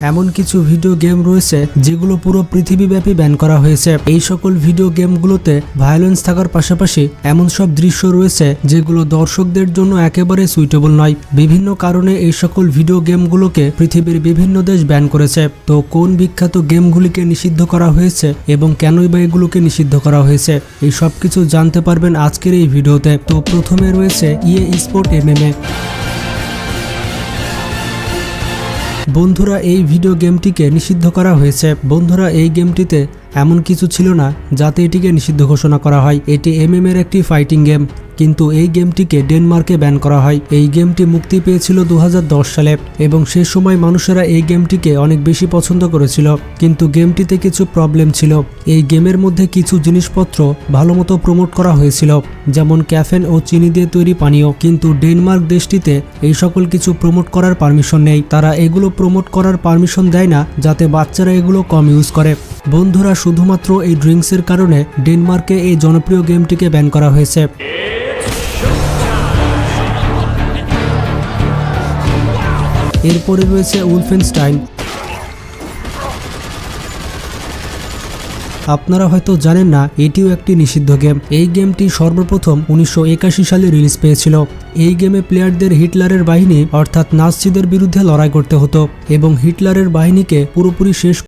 এমন কিছু video game রয়েছে যেগুলো পুরো পৃথিবীব্যাপী ব্যান করা হয়েছে। এই সকল ভিডিও গেমগুলোতে ভায়োলেন্স থাকার পাশাপাশি এমন সব দৃশ্য রয়েছে যেগুলো দর্শকদের জন্য একেবারে সুইটেবল নয়। বিভিন্ন কারণে এই সকল ভিডিও গেমগুলোকে পৃথিবীর বিভিন্ন দেশ ব্যান করেছে। তো কোন বিখ্যাত গেমগুলিকে নিষিদ্ধ করা হয়েছে এবং কেনই বা এগুলোকে নিষিদ্ধ করা হয়েছে, এই সব কিছু জানতে পারবেন আজকের এই ভিডিওতে। তো প্রথমে রয়েছে EA স্পোর্ট MMA। বন্ধুরা, এই ভিডিও গেমটিকে নিষিদ্ধ করা হয়েছে। বন্ধুরা, এই গেমটিতে এমন কিছু ছিল না যাতে এটিকে নিষিদ্ধ ঘোষণা করা হয়। এটি MMA এর একটি ফাইটিং গেম, কিন্তু এই গেমটিকে ডেনমার্কে ব্যান করা হয়। এই গেমটি মুক্তি পেয়েছিল 2010 সালে এবং সে সময় মানুষেরা এই গেমটিকে অনেক বেশি পছন্দ করেছিল। কিন্তু গেমটিতে কিছু প্রবলেম ছিল। এই গেমের মধ্যে কিছু জিনিসপত্র ভালোমতো প্রমোট করা হয়েছিল, যেমন ক্যাফেন ও চিনি দিয়ে তৈরি পানীয়, কিন্তু ডেনমার্ক দেশটিতে এই সকল কিছু প্রমোট করার পারমিশন নেই। তারা এগুলো প্রমোট করার পারমিশন দেয় না যাতে বাচ্চারা এগুলো কম ইউজ করে। বন্ধুরা, শুধুমাত্র এই ড্রিঙ্কসের কারণে ডেনমার্কে এই জনপ্রিয় গেমটিকে ব্যান করা হয়েছে। এরপরে রয়েছে উলফেনস্টাইন। আপনারা হয়তো জানেন না, এটিও একটি নিষিদ্ধ গেম। এই গেমটি সর্বপ্রথম 1981 সালে রিলিজ পেয়েছিল। এই গেমে প্লেয়ারদের হিটলারের বাহিনী অর্থাৎ নাৎসিদের বিরুদ্ধে লড়াই করতে হতো এবং হিটলারের বাহিনীকে পুরোপুরি শেষ